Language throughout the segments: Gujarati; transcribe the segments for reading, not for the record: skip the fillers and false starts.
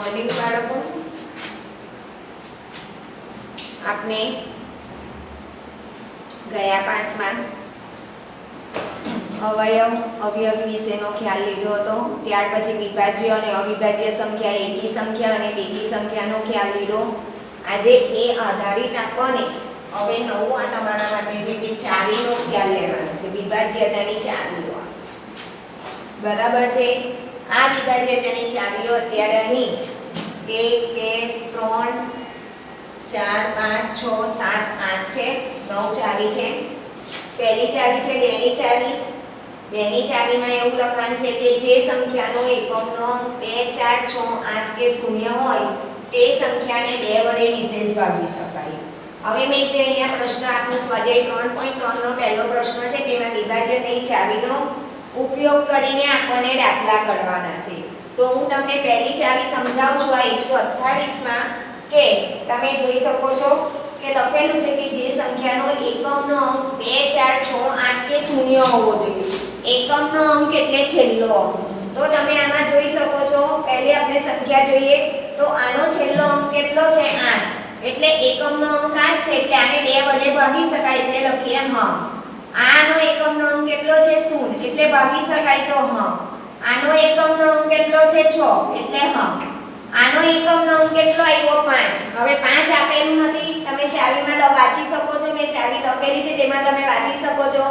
મોર્નિંગ બાળકો, આપણે ગયા પાઠમાં અવયવ અવયવી વિશેનો ખ્યાલ લીધો હતો. ત્યાર પછી વિભાજ્ય અને અવિભાજ્ય સંખ્યા, એકી સંખ્યા અને બેકી સંખ્યાનો ખ્યાલ લીધો. આજે એ આધારિત આપણને હવે નવું આ તમારા માટે છે કે ચાવીનો ખ્યાલ લેવાનો છે, વિભાજ્યતાની ચાવીઓ. બરાબર છે? આ વિભાજ્યતાની ચાવીઓ અત્યારે અહીં 1 2 3 4 5 6 7 8 છે. 9 ચાવી છે. પહેલી ચાવી છે 2 ની ચાવી. 2 ની ચાવીમાં એવું લખાણ છે કે જે સંખ્યાનો એકમનો 2 4 6 8 કે 0 હોય તે સંખ્યાને 2 વડે નિશેષ ભાગી શકાય. હવે મેં જે અહીંયા પ્રશ્ન આપનો સ્વાધ્યાય 3.3 નો પહેલો પ્રશ્ન છે તેમાં વિભાજ્યતાની ચાવીનો ઉપયોગ કરીને આપણને દાખલા કરવાના છે. તો હું તમને પહેલી ચાવી સમજાવું છું. આ 128 માં કે તમે જોઈ શકો છો કે લખેલું છે કે જે સંખ્યાનો એકમનો અંક 2 4 6 8 કે 0 હોવો જોઈએ. એકમનો અંક એટલે છેલ્લો અંક. તો તમે આમાં જોઈ શકો છો, પહેલે આપણે સંખ્યા જોઈએ તો આનો છેલ્લો અંક કેટલો છે? 8. એટલે એકમનો અંક 8 છે એટલે આને 2 વડે ભાગી શકાય એટલે લખીએ હા. આનો એકમનો અંક કેટલો છે? 0 એટલે ભાગી શકાય તો હા. આનો એકમનો અંક કેટલો છે? 6 એટલે હા. આનો એકમનો અંક કેટલો આવ્યો? 5. હવે 5 આપેલું નથી, તમે ચાવીમાં વાંચી શકો છો. મેં ચાવી લખેલી છે તેમાં તમે વાંચી શકો છો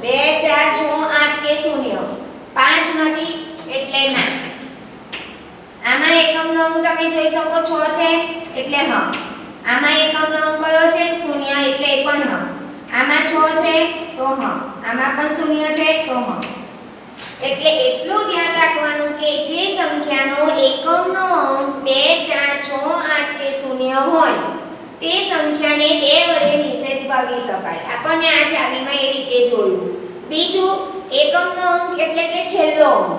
2 4 6 8 કે 0. 5 નથી એટલે ના. આમાં એકમનો અંક તમે જોઈ શકો 6 છે એટલે હા. આમાં એકમનો અંક કયો છે? 0 એટલે એ પણ હા. આમાં 6 છે તો હા. આમાં પણ 0 છે તો હા. એટલે એટલું ધ્યાન રાખવાનું કે જે સંખ્યાનો એકમનો અંક 2 4 6 8 કે 0 હોય તે સંખ્યાને 2 વડે નિશેષ ભાગી શકાય. આપણને આ ચાવીમાં એ રીતે જોયું. બીજું, એકમનો અંક એટલે કે છેલ્લો અંક.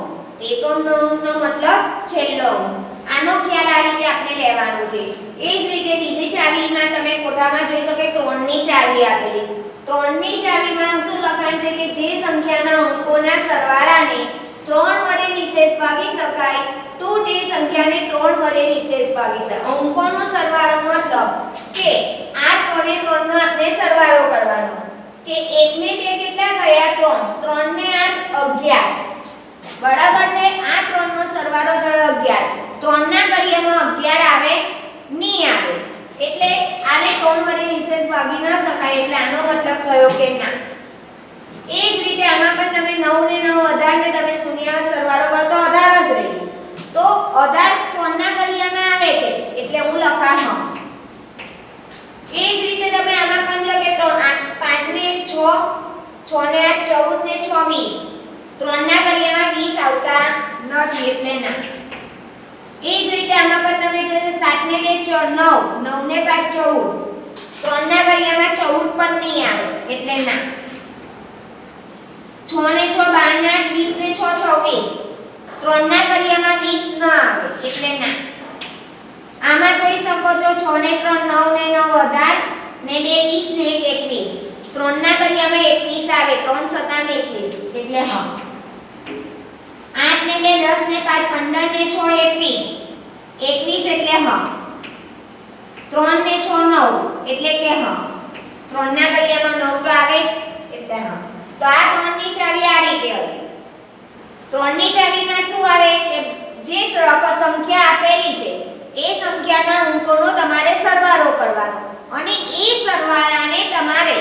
એકમનો અંકનો મતલબ છેલ્લો અંક. આનો ખ્યાલ આ રીતે આપણે લેવાનો છે. એ જ રીતે બીજી ચાવીમાં તમે કોઠામાં જોઈ શકો 3 ની ચાવી આપેલી. 3 ની ચાવીમાં શું લખાણ છે કે જે સંખ્યાના અંકોના સરવાળાને 3 વડે નિશેષ ભાગી શકાય તો તે સંખ્યાને 3 વડે નિશેષ ભાગી શકાય. અંકોનો સરવાળો મતલબ કે આ 3 ને 3 નો આપણે સરવાળો કરવાનો કે 1 ને 2 કેટલા થયા? 3. 3 ને 8 11. બરાબર છે? આ 3 નો સરવાળો થયો 11. 3 ના ઘડિયામાં 11 આવે નહીં આવે. એટલે આને 3 વડે નિશેષ ભાગી ન શકાય એટલે આનો મતલબ થયો કે ના. એ જ રીતે આમાં પણ તમે 9 ને 9 18 ને તમે શૂન્ય સરવાળો કરો તો 18 જ રહે. તો 18 3 ના ઘડિયામાં આવે છે એટલે હું લખા હા. એ જ રીતે તમે આમાં પણ જો કે 5 ને 1 6, 6 ને 8 14 ને 6 20. 3 ના ઘડિયામાં 20 આવતા નથી એટલે ના. એ જ રીતે આમાં પણ તમે જોજો 7 ને 2 9, 9 ને 5 14. 3 ના ઘડિયામાં 14 પણ નહીં આવે એટલે ના. 6 ને 6 12 ને 8 20 ને 6 24. 3 ના ઘડિયામાં 20 ન આવે એટલે ના. આમાં જોઈ શકો છો 6 ને 3 9 ને 9 18 ને 2 20 ને 1 21. 3 ના ઘડિયામાં 21 આવે. 3 7 21 એટલે હા. 8 ને 2 10 ને 5 15 ને 6 21. 21 એટલે હા. 3 ને 6 9 એટલે કે હા. 3 ના ઘડિયામાં 9 તો આવે જ એટલે હા. તો આ 3 ની ચાવી આ રીતે હતી. 3 ની ચાવીમાં શું આવે કે જે સંખ્યા આપેલી છે એ સંખ્યાના અંકોનો તમારે સરવાળો કરવાનો અને એ સરવાળાને તમારે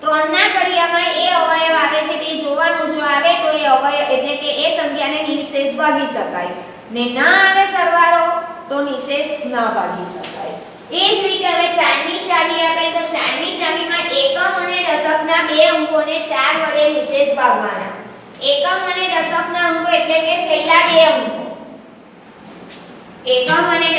3 ના ઘડિયામાં એ અવયવ આવે છે તે જોવાનું. જો આવે તો એ અવયવ એટલે કે એ સંખ્યાને નિશેષ ભાગી શકાય ને ના આવે સરવાળો તો નિશેષ ન ભાગી શકાય. એ જ રીતે હવે 4 ની ચાવી આપેલ તો 4 ની ચાવીમાં એકમ અને દશકના બે અંકોને 4 વડે નિશેષ ભાગવાના. એકમ અને દશકના અંકો એટલે કે છેલ્લા બે અંકો. એકમ અને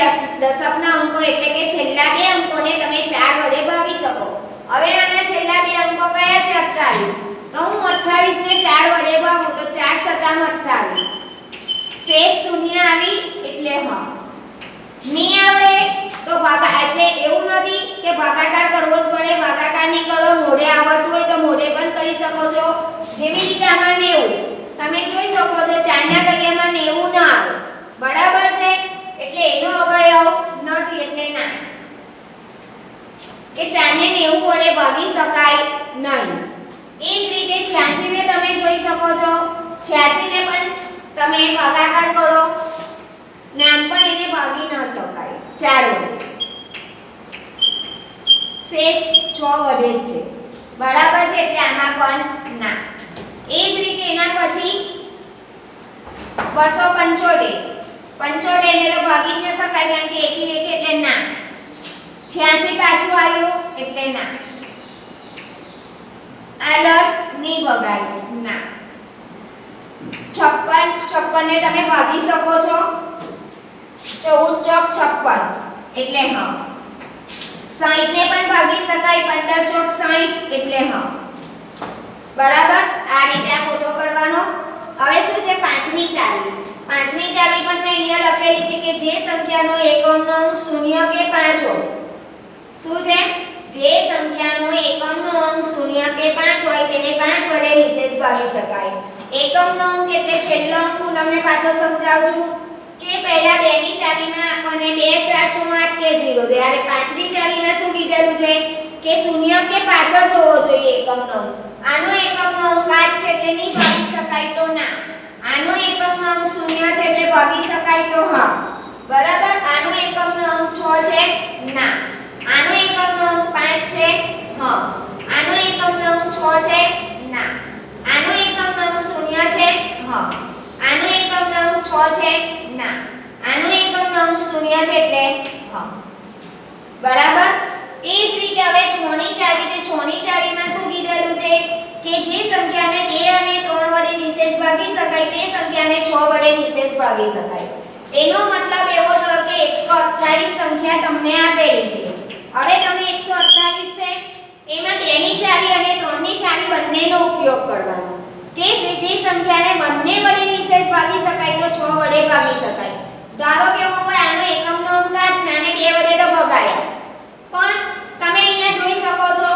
દશકના અંકો એટલે કે છેલ્લા બે અંકોને તમે 4 વડે ભાગી શકો. હવે આના છેલ્લા બે અંકો કયા છે? 28. તો હું 28 ને 4 વડે ભાગું તો 4 7 28. શેષ શૂન્ય આવી એટલે હા. નહીં આવડે તો એટલે એવું નથી કે ભાગાકાર કરવો જ પડે. ભાગાકાર નહીં કરો, મોઢે આવડતું હોય તો મોઢે પણ કરી શકો છો. જેવી રીતે આમાં 90 તમે જોઈ શકો છો 4 ના ઘડિયામાં 90 ના આવે. બરાબર છે? એટલે એનો ભાગી શકાય નહીં. એ જ રીતે 86 ને તમે જોઈ શકો છો. 86 ને પણ તમે ભાગાકાર કરો નામ પણ એને ભાગી ન શકાય 4 વડે. શેષ 6 વધે છે. બરાબર છે, એટલે આમાં પણ ના. એ જ રીતે એના પછી 275 75 ને તો ભાગી જ ન શકાય કારણ કે એકી એક એટલે ના. 86 પાછું આવ્યું એટલે ના. આ 10 ની ભગાય ના. 56 ને તમે ભાગી શકો છો. 14 ચોક 56 એટલે હા. 60 ને પણ ભાગી શકાય. 15 ચોક 60 એટલે હા. બરાબર. આ રીતે આ ખોટો કરવાનો. હવે શું છે પાંચમી ચાવી. પાંચમી ચાવી પણ મેં અહીંયા લખેલી છે કે જે સંખ્યાનો એકમનો અંક 0 કે 5 હોય. શું છે? જે સંખ્યાનો એકમનો અંક 0 કે 5 હોય તેને 5 વડે નિશેષ ભાગી શકાય. એકમનો અંક એટલે છેલ્લો અંક. હું તમને પાછો સમજાવું છું કે પહેલા 2 ની ચાવીમાં આપણને 2 4 6 8 કે 0 ત્યારે 5 ની ચાવીમાં શું કીધેલું છે કે 0 કે 5 જ હોવો જોઈએ એકમનો અંક. આનો એકમનો અંક 5 છે એટલે નહીં ભાગી શકાય તો ના. આનો એકમનો અંક 0 છે એટલે ભાગી શકાય તો હા. બરાબર. આનો એકમનો અંક 6 છે ના. આનો એકમનો અંક 5 છે હા. આનો એકમનો અંક 6 છે ના. આનો એકમનો અંક 0 છે હા. આનો એકમનો અંક 6 છે ના. આનો એકમનો અંક 0 છે એટલે હા. બરાબર. એ જ રીતે હવે 6 ની ચાવી છે. 6 ની ચાવીમાં શું કીધેલું છે કે જે સંખ્યાને 2 અને 3 વડે નિશેષ ભાગી શકાય તે સંખ્યાને 6 વડે નિશેષ ભાગી શકાય. એનો મતલબ એવો થયો કે 128 સંખ્યા તમને આપેલી છે. હવે તમે 128 છે એમાં 2 ની ચાવી અને 3 ની ચાવી બંનેનો ઉપયોગ કરવાનો. કે જે સંખ્યાને બંને વડે નિશેષ ભાગી શકાય તો 6 વડે ભાગી શકાય. ધારો કે હોય આનો એકમનો અંક 5 છે અને 2 વડે તો ભગાય. પણ તમે અહીંયા જોઈ શકો છો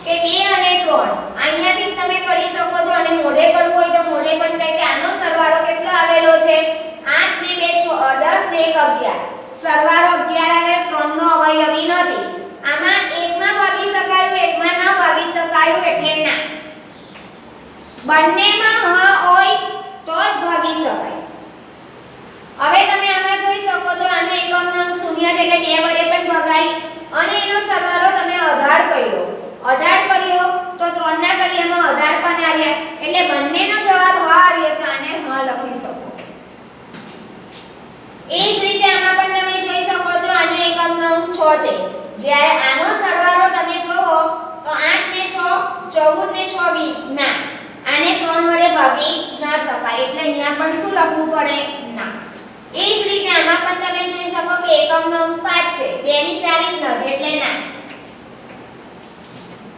કે 2 અને 3 અહીંયાથી તમે કરી શકો છો અને મોઢે કરવું હોય તો મોઢે પણ કહે કે આનો સરવાળો કેટલો આવેલો છે 8 ને 2 10 ને 1 11. સરવાળો 11 આવે 3 નો અવયવી નથી. આમાં એકમાં ભાગી શકાયું એકમાં ન ભાગી શકાયું એટલે ના. બંનેમાં હા હોય તો જ ભાગી શકાય. હવે તમે આમાં જોઈ શકો છો આનો એકમનો અંક 0 છે એટલે 2 વડે પણ ભગાય અને એનો સરવાળો તમે 18 કર્યો. 18 કર્યો તો 3 ના ઘડિયામાં 18 પણ આવ્યા એટલે બંનેનો જવાબ હા આવ્યો તો આને હા લખી શકો. એ જ રીતે આમાં પણ તમે જોઈ શકો છો આનો એકમનો અંક 6 છે. જ્યારે આનો સરવાળો તમે જોવો તો 8 ને 6 14 ને 6 20 ના. આને 3 વડે ભાગી ના શકાય એટલે અહીંયા પણ શું લખવું પડે ના. એ જ રીતે આમાં પણ તમે જોઈ શકો કે એકમનો અંક 5 છે. 2 ની ચાવી જ નથી એટલે ના.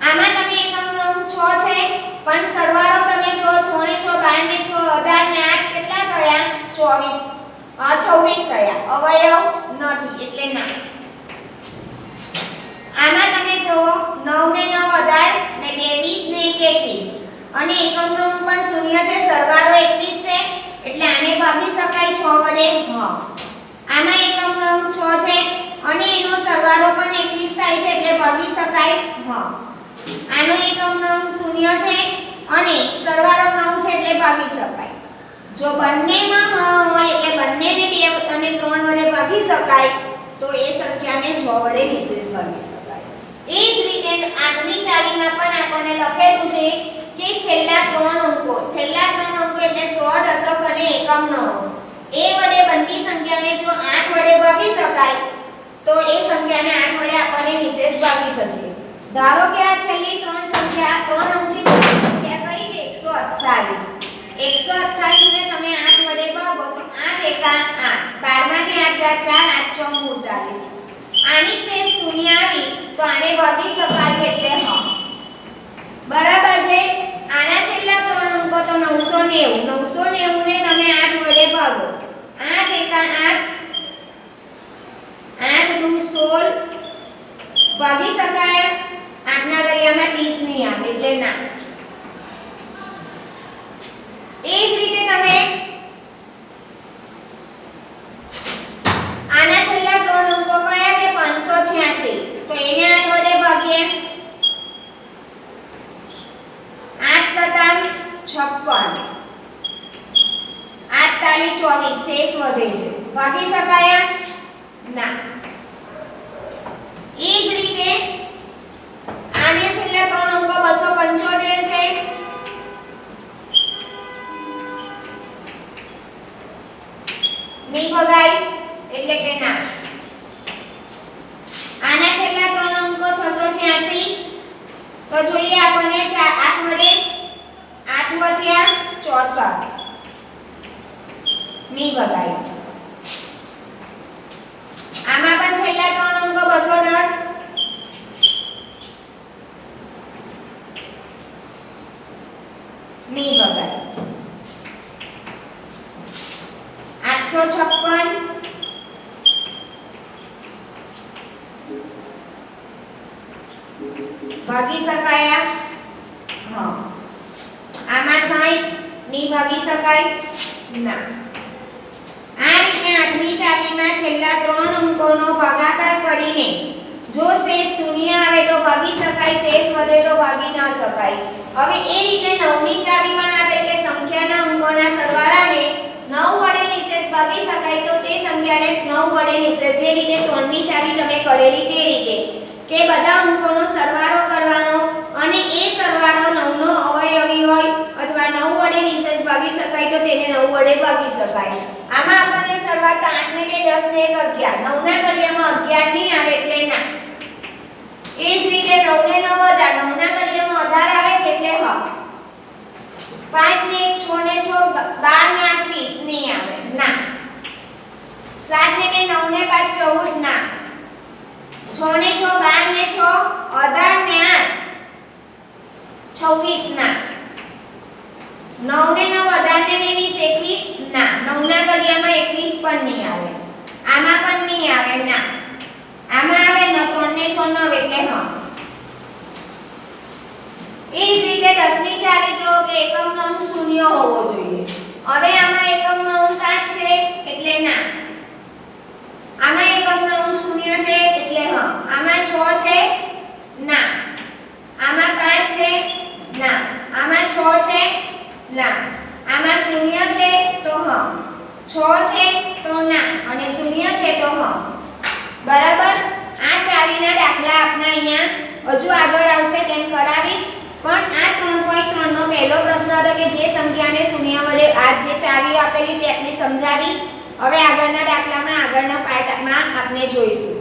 આમાં તમે એકમનો અંક 6 છે પણ સરવાળો તમે જો 6 ને 6 12 ને 6 18 ને 8 કેટલા થયા 26 થયા. અવયવ નથી એટલે ના. આમાં તમે જો 9 ને 9 18 ને 2 20 ને 1 21 અને એકમનો અંક પણ 0 છે. સરવાળો 21 છે એટલે આને ભાગી શકાય 6 વડે હા. આમાં એકમનો અંક 6 છે અને એનો સરવાળો પણ 21 થાય છે એટલે ભાગી શકાય હા. આનો એકમનો અંક 0 છે અને સરવાળો 9 છે એટલે ભાગી શકાય. જો બંનેમાં હા હોય એટલે બંનેને 2 અને 3 વડે ભાગી શકાય તો એ સંખ્યાને 6 વડે નિશેષ ભાગી શકાય. એ જ રીતે 8મી ચાવીમાં પણ આપણને લખેલું છે કે છેલ્લા 3 અંકો એટલે 100 દશક અને એકમનો અંક એ વડે બનતી સંખ્યાને જો 8 વડે ભાગી શકાય તો એ સંખ્યાને 8 વડે આપણને નિશેષ ભાગી શકીએ. ધારો કે આ છેલ્લી 3 સંખ્યા 3 અંકની મોટી સંખ્યા કઈ છે 128. 128 ને તમે 8 વડે ભાગો તો 8 એકા 8 12 માંથી 8 ગયા 4 8 ચોક 48. આની શેષ 0 આવી તો આને ભાગી શકાય એટલે હા. બરાબર છે. આના છેલ્લા 3 અંકો તો 990 ને તમે 8 વડે ભાગો 8 એકા 8 8 દુ 16 ભાગી શકાય. 8 ના ઘડિયામાં 30 નહીં આવે એટલે ના. એ જ રીતે તમે આના છેલ્લા 3 અંકો કયા છે 586 તો એને 8 વડે ભાગીએ જોઈએ આપણને 8 વડે 8 વધ્યા 64 ની ભગાઈ. આમાં પણ છેલ્લા 3 અંકો 210 ની ભગાઈ. 856 ભાગી શકાયા. હા, આમાં 60 ની ભાગી શકાય ના. આ રીતે આઠમી ચાવીમાં છેલ્લા 3 અંકોનો ભાગાકાર કરીને જો શેષ શૂન્ય આવે તો ભાગી શકાય, શેષ વધે તો ભાગી ન શકાય. હવે એ રીતે 9ની ચાવી પણ આપે કે સંખ્યાના અંકોના સરવાળાને 9 વડે નિશેષ ભાગી શકાય તો તે સંખ્યાને 9 વડે નિશેષ, જે રીતે 3ની ચાવી તમે કરેલી તે રીતે કે બધા અંકોનો સરવાળો કરવાનો અને એ સરવાળો 9 નો અવયવી હોય અથવા 9 વડે નિશેષ ભાગી શકાય તો તેને 9 વડે ભાગી શકાય. આમાં આપણને સરવાળો 8 ને 2 10 ને 1 11, 9 ના ઘડિયામાં 11 નહીં આવે એટલે ના. એ જ રીતે 9 ને 9 18, 9 ના ઘડિયામાં 18 આવે છે એટલે હા. 5 ને 1 6 ને 6 12 ને 8 20 નહીં આવે ના. 7 ને 2 9 ને 5 14 ના. 6 ને 6 12 ને 6 18 ને 8 26 ના. 9 ને 9 18 ને 2 20 21 ના. 9 ના ઘડિયામાં 21 પણ નહીં આવે. આમાં પણ નહીં આવે ના. આમાં આવે ને 3 ને 6 9 એટલે હા. એ જ રીતે 10ની ચાવી જો કે એકમનો અંક શૂન્ય હોવો જોઈએ. હવે આમાં એકમનો અંક 5 છે એટલે ના. આમાં એકમનો અંક શૂન્ય છે એટલે હા. આમાં 6 છે ના. આમાં 5 છે ના. આમાં 6 છે ના. આમાં શૂન્ય છે તો હા. 6 છે તો ના અને શૂન્ય છે તો હા. બરાબર. આ ચાવીના દાખલા આપના અહીંયા હજુ આગળ આવશે તેમ કરાવીશ, પણ આ 3.3 નો પહેલો પ્રશ્ન હતો કે જે સંખ્યાને શૂન્ય વડે આ જે ચાવીઓ આપેલી તે આપણે સમજાવી. હવે આગળના દાખલામાં આગળના પાર્ટમાં આપણે જોઈશું.